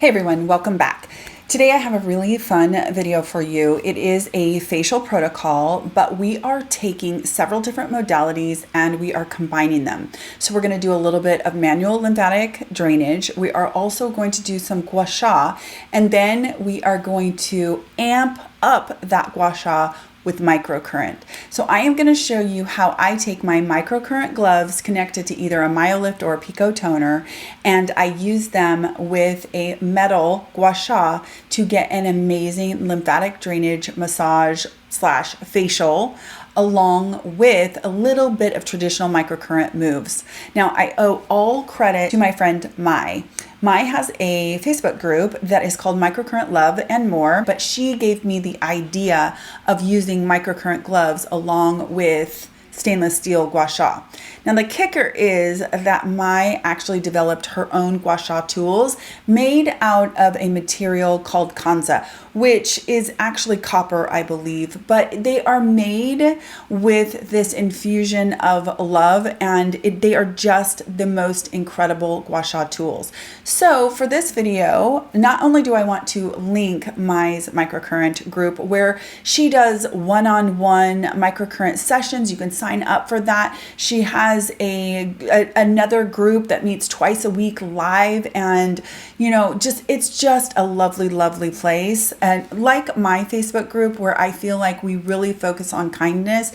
Hey everyone, welcome back. Today I have a really fun video for you. It is a facial protocol, but we are taking several different modalities and we are combining them. So we're going to do a little bit of manual lymphatic drainage. We are also going to do some gua sha, and then we are going to amp up that gua sha with microcurrent. So I am going to show you how I take my microcurrent gloves connected to either a MyoLift or a Pico toner, and I use them with a metal gua sha to get an amazing lymphatic drainage massage / facial, along with a little bit of traditional microcurrent moves. Now, I owe all credit to my friend Mai. Mai has a Facebook group that is called Microcurrent Love and More, but she gave me the idea of using microcurrent gloves along with stainless steel gua sha. Now the kicker is that Mai actually developed her own gua sha tools made out of a material called kanza, which is actually copper, I believe, but they are made with this infusion of love, and they are just the most incredible gua sha tools. So for this video, not only do I want to link Mai's microcurrent group where she does one-on-one microcurrent sessions. You can sign up for that. She has another group that meets twice a week live, and it's just a lovely place. And like my Facebook group, where I feel like we really focus on kindness,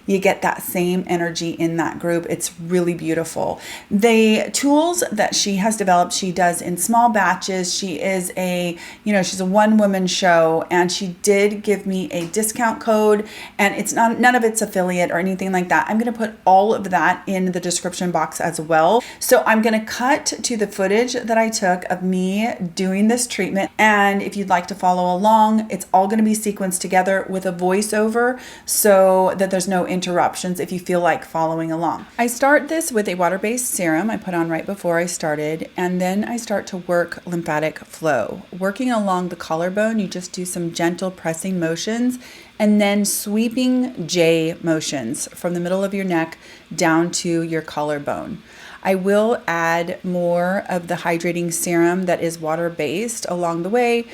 you get that same energy in that group. It's really beautiful. The tools that she has developed, she does in small batches. She is she's a one-woman show, and she did give me a discount code, and it's none of it's affiliate or anything like that. I'm going to put all of that in the description box as well. So I'm going to cut to the footage that I took of me doing this treatment. And if you'd like to follow along, it's all going to be sequenced together with a voiceover so that there's no interruptions if you feel like following along. I start this with a water-based serum I put on right before I started, and then I start to work lymphatic flow. Working along the collarbone, you just do some gentle pressing motions and then sweeping J motions from the middle of your neck down to your collarbone. I will add more of the hydrating serum that is water-based along the way,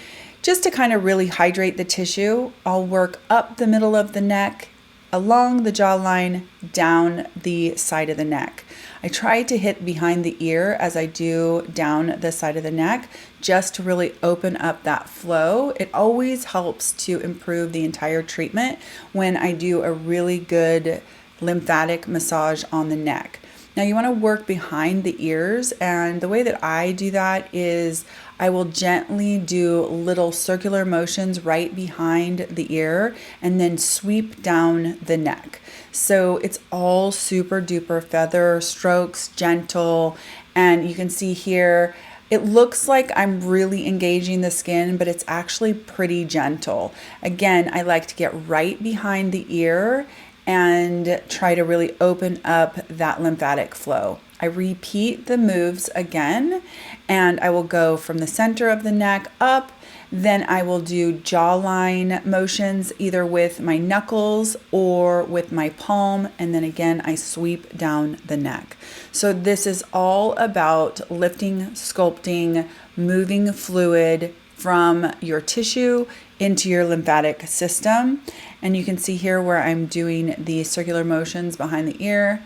just to kind of really hydrate the tissue. I'll work up the middle of the neck, along the jawline, down the side of the neck. I try to hit behind the ear as I do down the side of the neck, just to really open up that flow. It always helps to improve the entire treatment when I do a really good lymphatic massage on the neck. Now you want to work behind the ears, and the way that I do that is I will gently do little circular motions right behind the ear and then sweep down the neck. So it's all super duper feather strokes, gentle, and you can see here it looks like I'm really engaging the skin, but it's actually pretty gentle. Again, I like to get right behind the ear and try to really open up that lymphatic flow. I repeat the moves again, and I will go from the center of the neck up. Then I will do jawline motions either with my knuckles or with my palm, and then again I sweep down the neck. So this is all about lifting, sculpting, moving fluid from your tissue into your lymphatic system. And you can see here where I'm doing the circular motions behind the ear,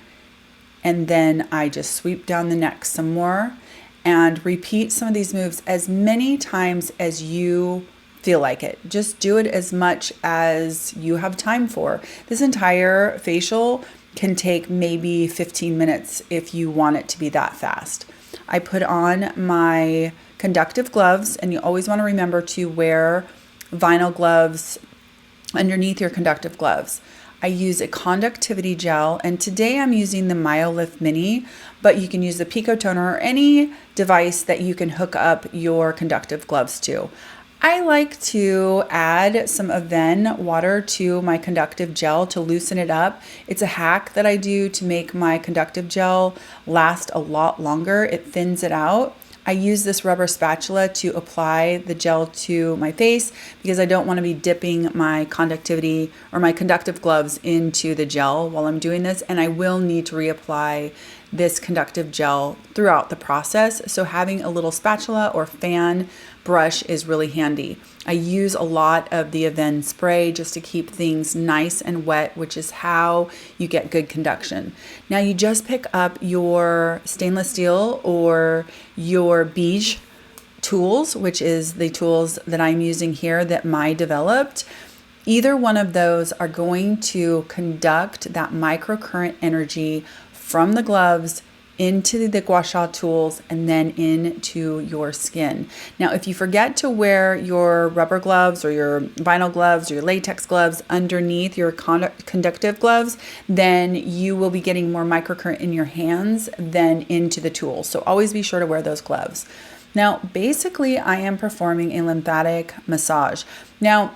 and then I just sweep down the neck some more and repeat some of these moves as many times as you feel like it. Just do it as much as you have time for. This entire facial can take maybe 15 minutes if you want it to be that fast. I put on my conductive gloves, and you always want to remember to wear vinyl gloves underneath your conductive gloves. I use a conductivity gel, and today I'm using the MyoLift Mini, but you can use the Pico toner or any device that you can hook up your conductive gloves to. I like to add some Aven water to my conductive gel to loosen it up. It's a hack that I do to make my conductive gel last a lot longer. It thins it out. I use this rubber spatula to apply the gel to my face because I don't want to be dipping my conductivity or my conductive gloves into the gel while I'm doing this, and I will need to reapply this conductive gel throughout the process. So having a little spatula or fan brush is really handy. I use a lot of the Aven spray just to keep things nice and wet, which is how you get good conduction. Now you just pick up your stainless steel or your beige tools, which is the tools that I'm using here that Mai developed. Either one of those are going to conduct that microcurrent energy from the gloves into the gua sha tools and then into your skin. Now, if you forget to wear your rubber gloves or your vinyl gloves or your latex gloves underneath your conductive gloves, then you will be getting more microcurrent in your hands than into the tools. So always be sure to wear those gloves. Now, basically, I am performing a lymphatic massage. Now,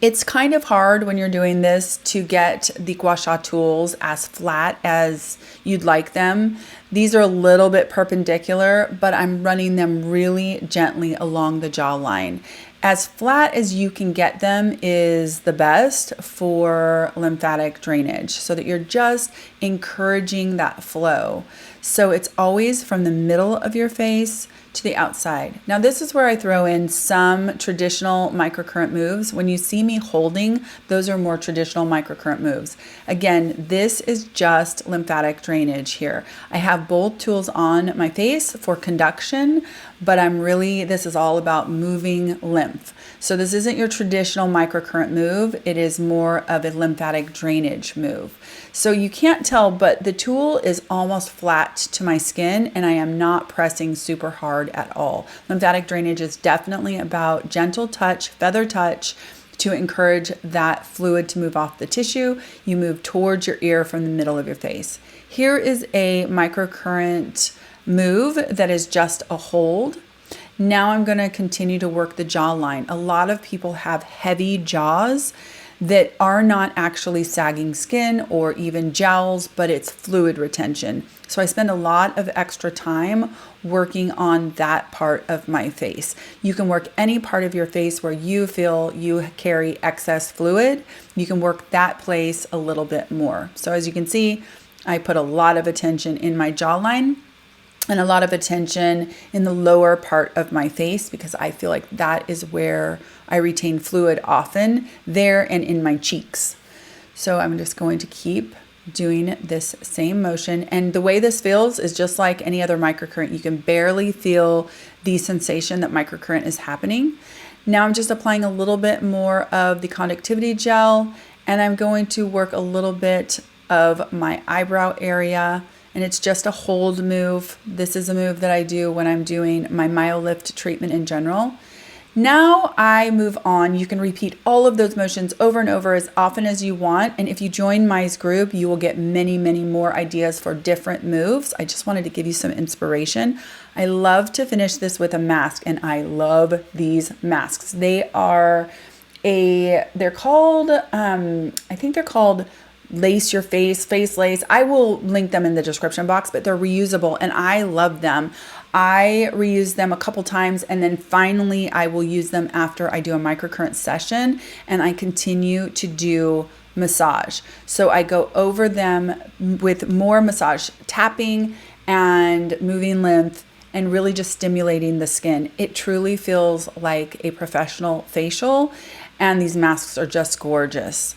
it's kind of hard when you're doing this to get the gua sha tools as flat as you'd like them. These are a little bit perpendicular, but I'm running them really gently along the jawline. As flat as you can get them is the best for lymphatic drainage, so that you're just encouraging that flow. So it's always from the middle of your face to the outside. Now this is where I throw in some traditional microcurrent moves. When you see me holding, those are more traditional microcurrent moves. Again, this is just lymphatic drainage here. I have both tools on my face for conduction, but this is all about moving lymph. So this isn't your traditional microcurrent move. It is more of a lymphatic drainage move. So you can't tell, but the tool is almost flat to my skin and I am not pressing super hard at all. Lymphatic drainage is definitely about gentle touch, feather touch, to encourage that fluid to move off the tissue. You move towards your ear from the middle of your face. Here is a microcurrent move that is just a hold. Now I'm going to continue to work the jawline. A lot of people have heavy jaws that are not actually sagging skin or even jowls, but it's fluid retention. So I spend a lot of extra time working on that part of my face. You can work any part of your face where you feel you carry excess fluid. You can work that place a little bit more. So as you can see, I put a lot of attention in my jawline and a lot of attention in the lower part of my face because I feel like that is where I retain fluid often, there and in my cheeks. So I'm just going to keep doing this same motion. And the way this feels is just like any other microcurrent. You can barely feel the sensation that microcurrent is happening. Now I'm just applying a little bit more of the conductivity gel, and I'm going to work a little bit of my eyebrow area. And it's just a hold move. This is a move that I do when I'm doing my MyoLift treatment in general. Now I move on. You can repeat all of those motions over and over as often as you want. And if you join Mai's group, you will get many, many more ideas for different moves. I just wanted to give you some inspiration. I love to finish this with a mask, and I love these masks. They're called, I think they're called Lace Your Face Lace. I will link them in the description box, but they're reusable and I love them. I reuse them a couple times and then finally I will use them after I do a microcurrent session and I continue to do massage. So I go over them with more massage, tapping and moving lymph and really just stimulating the skin. It truly feels like a professional facial and these masks are just gorgeous.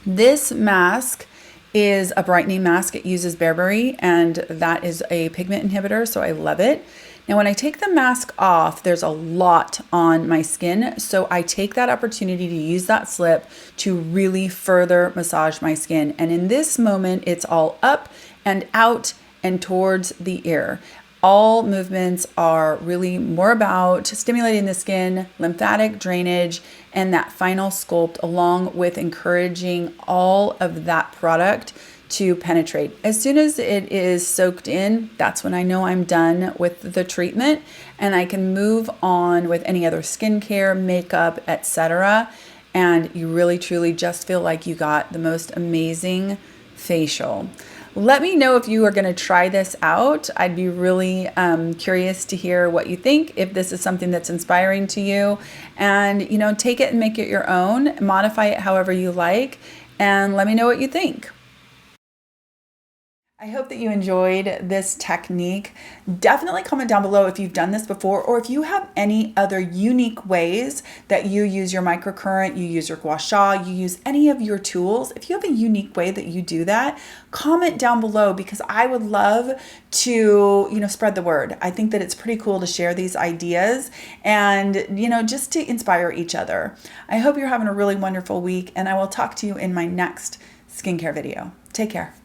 This mask is a brightening mask. It uses bearberry and that is a pigment inhibitor, so I love it. Now when I take the mask off, there's a lot on my skin, so I take that opportunity to use that slip to really further massage my skin. And in this moment, it's all up and out and towards the ear. All movements are really more about stimulating the skin, lymphatic drainage, and that final sculpt, along with encouraging all of that product to penetrate. As soon as it is soaked in, that's when I know I'm done with the treatment and I can move on with any other skincare, makeup, etc. And you really truly just feel like you got the most amazing facial. Let me know if you are going to try this out. I'd be really curious to hear what you think, if this is something that's inspiring to you. And, take it and make it your own, modify it however you like, and let me know what you think. I hope that you enjoyed this technique. Definitely comment down below if you've done this before, or if you have any other unique ways that you use your microcurrent, you use your gua sha, you use any of your tools. If you have a unique way that you do that, comment down below, because I would love to, spread the word. I think that it's pretty cool to share these ideas and, just to inspire each other. I hope you're having a really wonderful week, and I will talk to you in my next skincare video. Take care.